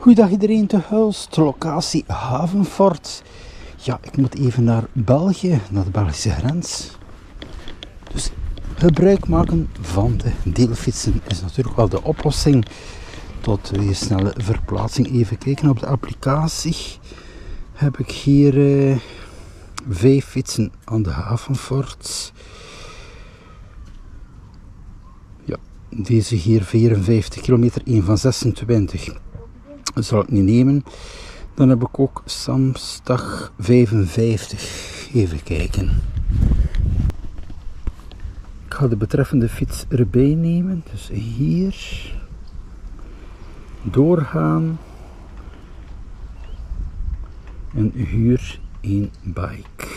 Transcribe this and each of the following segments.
Goeiedag iedereen te Hulst, locatie Havenfort. Ja, ik moet even naar België, naar de Belgische grens. Dus gebruik maken van de deelfietsen is natuurlijk wel de oplossing tot weer snelle verplaatsing. Even kijken op de applicatie. Heb ik hier 5 fietsen aan de Havenfort. Ja, deze hier 54 kilometer, 1 van 26. Dat zal ik niet nemen. Dan heb ik ook Samstag 55. Even kijken. Ik ga de betreffende fiets erbij nemen. Dus hier. Doorgaan. En huur 1 bike.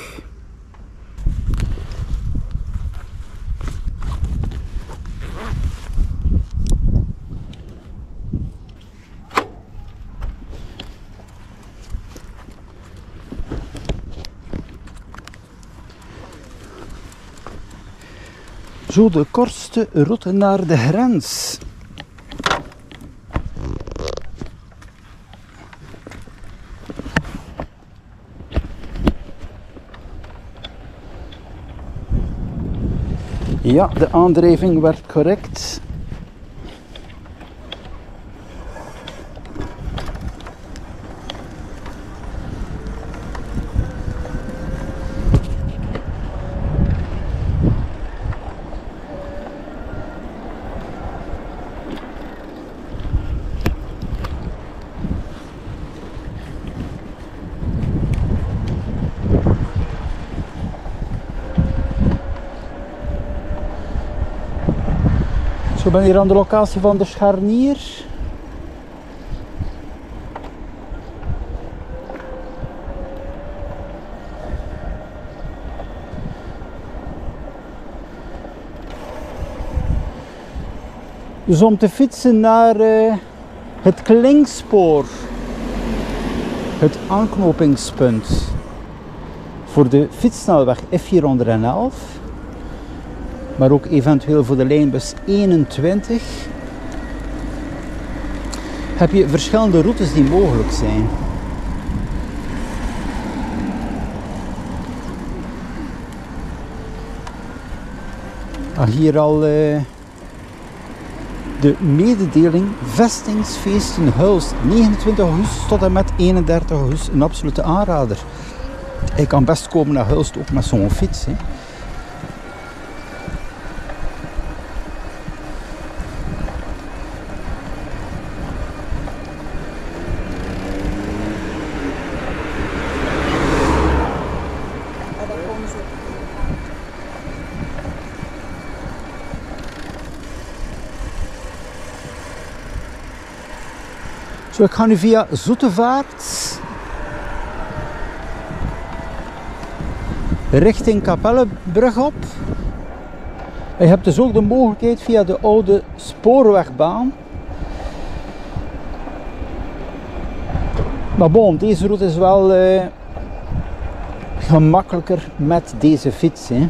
Zo de kortste route naar de grens. Ja, de aandrijving werkt correct. Ik ben hier aan de locatie van de Scharnier. Dus om te fietsen naar het Klinkspoor, het aanknopingspunt voor de fietssnelweg F411. Maar ook eventueel voor de lijnbus 21 heb je verschillende routes die mogelijk zijn. Hier al de mededeling Vestingsfeesten Hulst 29 augustus tot en met 31 augustus, een absolute aanrader. Je kan best komen naar Hulst ook met zo'n fiets. Hè. Zo, ik ga nu via Zoetevaart richting Kapellebrug op. Je hebt dus ook de mogelijkheid via de oude spoorwegbaan. Maar bon, deze route is wel gemakkelijker met deze fiets. Hè.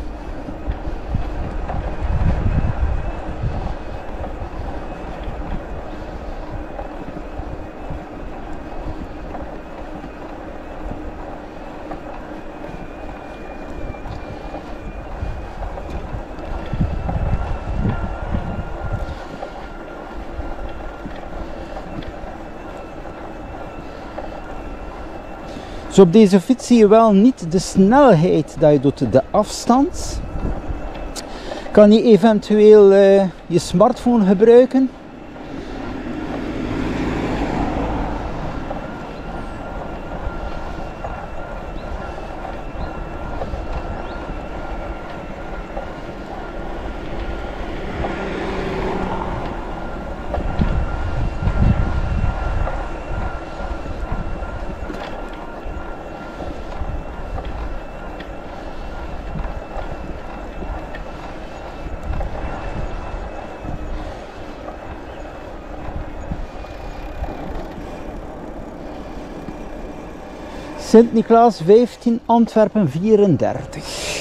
Dus op deze fiets zie je wel niet de snelheid dat je doet, de afstand. Kan je eventueel je smartphone gebruiken. Sint-Niklaas 15, Antwerpen 34.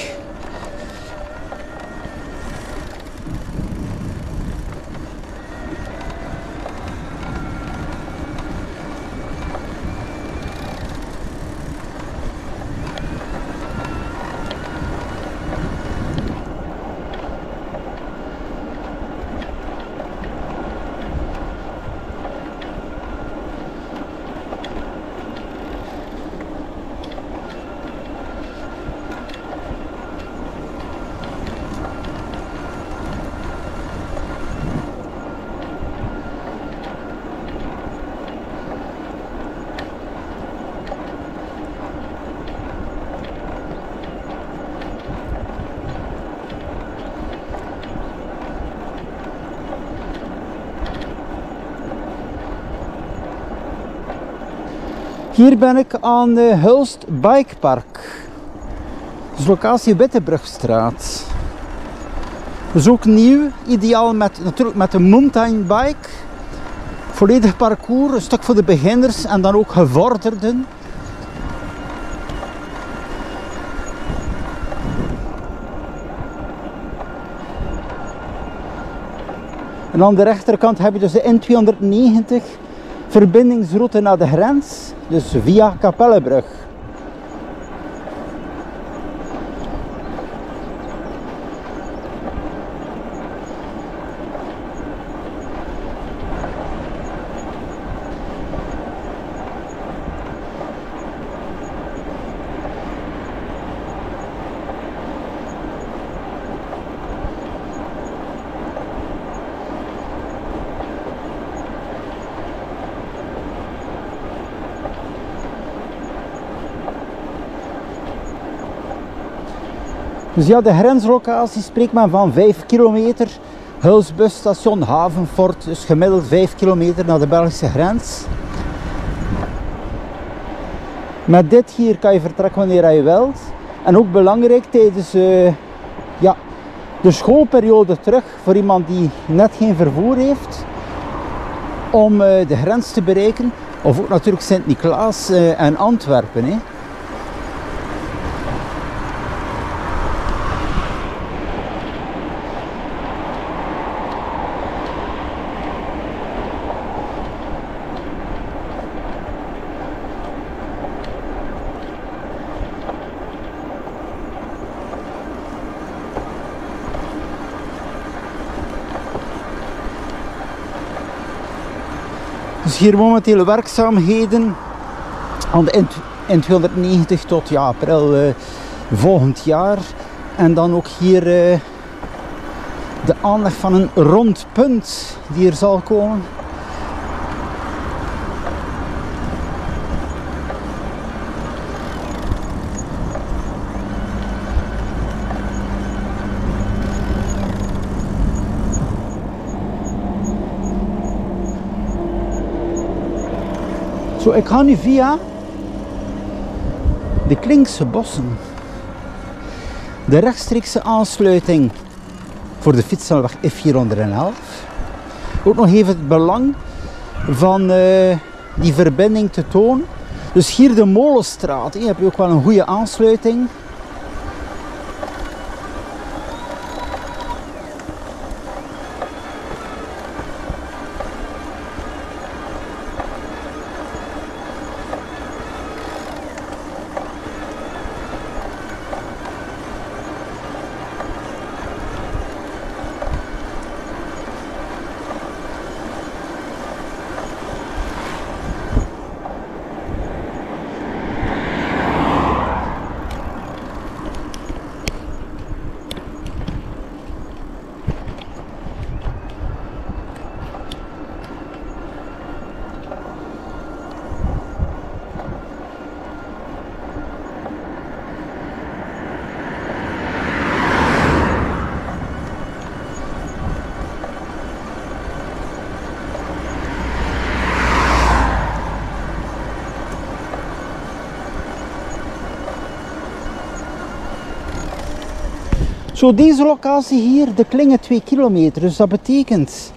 Hier ben ik aan Hulst Bikepark. Dat is locatie Wittebrugstraat. Dat is ook nieuw, ideaal natuurlijk met een mountainbike. Volledig parcours, een stuk voor de beginners en dan ook gevorderden. En aan de rechterkant heb je dus de N290 verbindingsroute naar de grens, dus via Kapellebrug. Dus ja, de grenslocatie spreekt men van 5 kilometer. Hulst busstation Havenfort, dus gemiddeld 5 kilometer naar de Belgische grens. Met dit hier kan je vertrekken wanneer je wilt. En ook belangrijk tijdens ja, de schoolperiode terug, voor iemand die net geen vervoer heeft, om de grens te bereiken. Of ook natuurlijk Sint-Niklaas en Antwerpen. Hè. Dus hier momenteel werkzaamheden aan de N290 tot ja, april volgend jaar. En dan ook hier de aanleg van een rond punt die er zal komen. Zo, ik ga nu via de Klinkse Bossen. De rechtstreekse aansluiting voor de fietssnelweg F411. Ook nog even het belang van die verbinding te tonen. Dus hier de Molenstraat, hier heb je ook wel een goede aansluiting. Zo, deze locatie hier, de Klinge 2 kilometer, dus dat betekent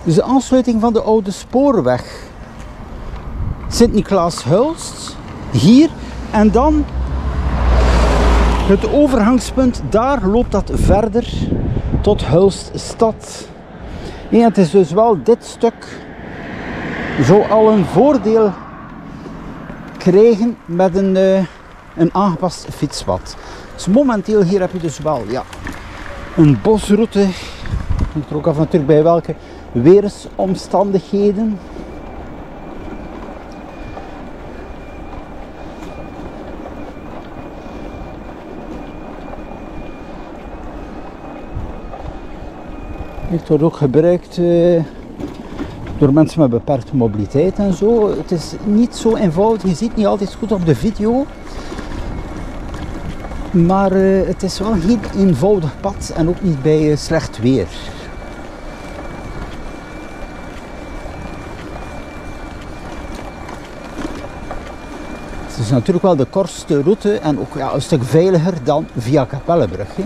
dus de aansluiting van de oude spoorweg Sint-Niklaas-Hulst, hier, en dan het overgangspunt, daar loopt dat verder tot Hulststad. En het is dus wel dit stuk zo al een voordeel krijgen met een aangepast fietspad. Dus momenteel hier heb je dus wel ja, een bosroute. Hangt er ook af natuurlijk bij welke weersomstandigheden. Het wordt ook gebruikt door mensen met beperkte mobiliteit en zo. Het is niet zo eenvoudig, je ziet niet altijd goed op de video. Maar het is wel geen eenvoudig pad en ook niet bij slecht weer. Het is natuurlijk wel de kortste route en ook ja, een stuk veiliger dan via Kapellebrug. Hè.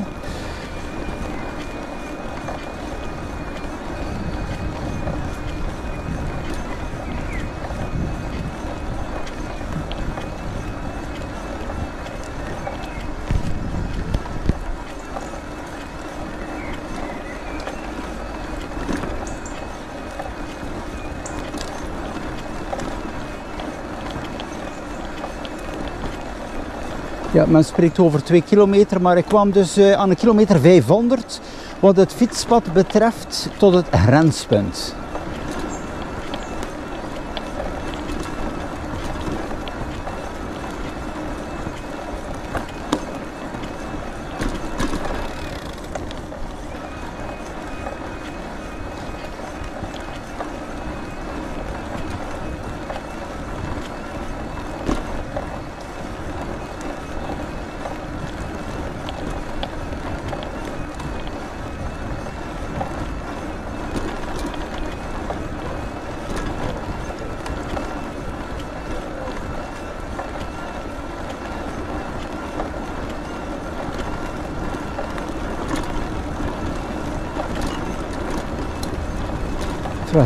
Ja, men spreekt over 2 kilometer, maar ik kwam dus aan de kilometer 500 wat het fietspad betreft tot het grenspunt.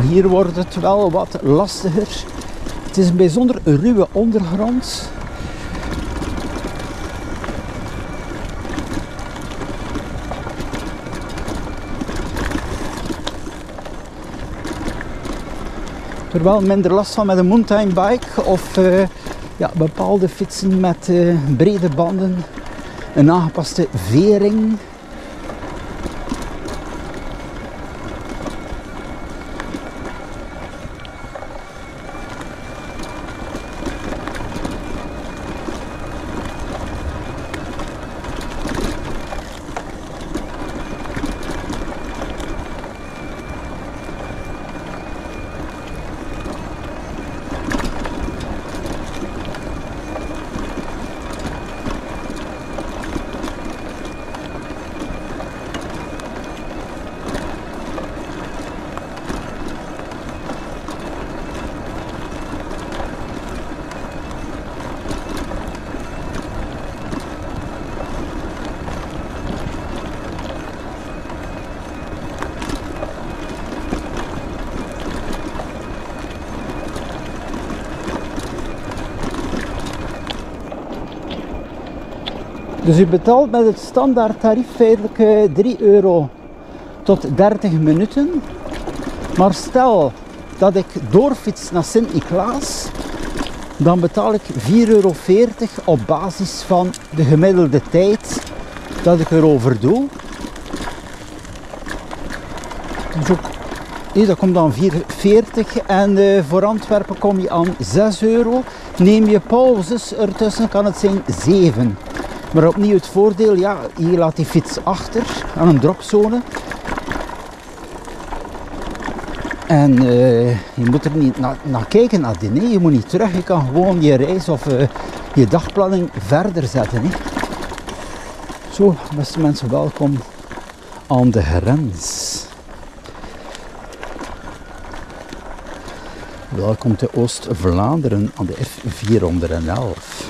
Hier wordt het wel wat lastiger. Het is een bijzonder ruwe ondergrond. Ik heb er wel minder last van met een mountainbike of ja, bepaalde fietsen met brede banden, een aangepaste vering. Dus u betaalt met het standaard tarief feitelijk 3 euro tot 30 minuten. Maar stel dat ik doorfiets naar Sint-Niklaas, dan betaal ik 4,40 euro op basis van de gemiddelde tijd dat ik erover doe. Dus ook, dat komt dan 4,40 en voor Antwerpen kom je aan 6 euro. Neem je pauzes ertussen, kan het zijn 7. Maar opnieuw het voordeel, ja, je laat die fiets achter aan een dropzone. En je moet er niet naar kijken naar diner, je moet niet terug, je kan gewoon je reis of je dagplanning verder zetten. Hè. Zo, beste mensen, welkom aan de grens. Welkom te Oost-Vlaanderen aan de F411.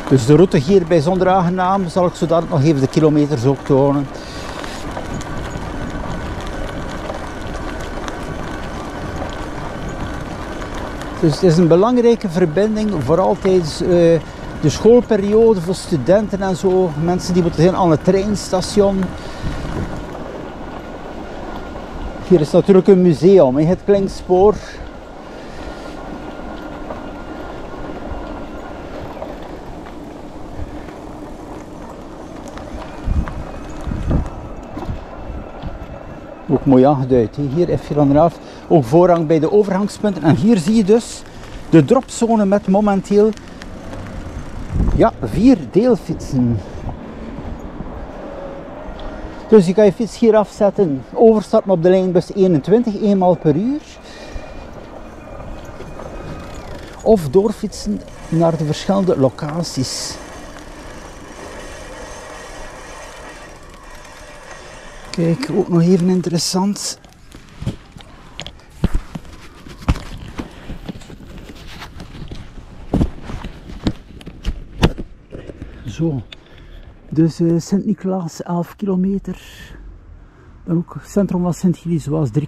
Dus de route hier bijzonder aangenaam, zal ik zodat nog even de kilometers ook tonen. Dus het is een belangrijke verbinding, vooral tijdens de schoolperiode voor studenten en zo. Mensen die moeten zijn aan het treinstation. Hier is natuurlijk een museum, het Klinkspoor. Ook mooi aangeduid. Hier F411, ook voorrang bij de overgangspunten. En hier zie je dus de dropzone met momenteel 4 deelfietsen. Dus je kan je fiets hier afzetten, overstappen op de lijnbus 21, eenmaal per uur. Of doorfietsen naar de verschillende locaties. Kijk, ook nog even interessant. Zo. Dus Sint-Niklaas 11 kilometer. Dan ook het centrum van Sint-Gilles was 3,9.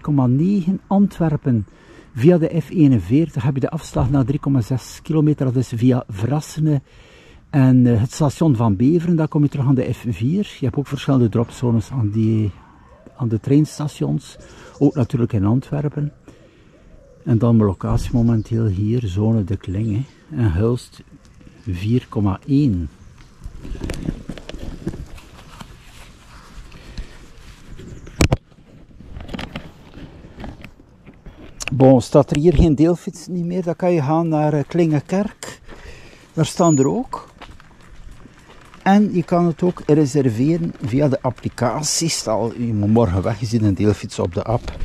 Antwerpen via de F41 heb je de afslag naar 3,6 kilometer. Dat is via Vrassene. En het station van Beveren, daar kom je terug aan de F4. Je hebt ook verschillende dropzones aan de treinstations. Ook natuurlijk in Antwerpen. En dan mijn locatie momenteel hier, zone de Klinge. En Hulst 4,1. Bon, staat er hier geen deelfiets niet meer, dan kan je gaan naar Klingekerk. Daar staan er ook. En je kan het ook reserveren via de applicatie. Stel, je moet morgen weg, je ziet een deelfiets op de app.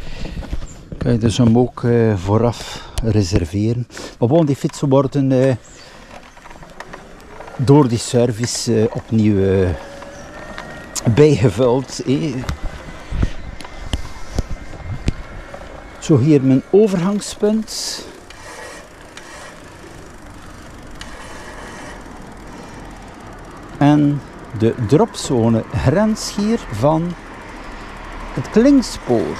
Kan je dus hem ook vooraf reserveren. Maar bon, die fietsen worden door die service opnieuw bijgevuld. Zo hier mijn overgangspunt. En de dropzone grens hier van het Klingspoor.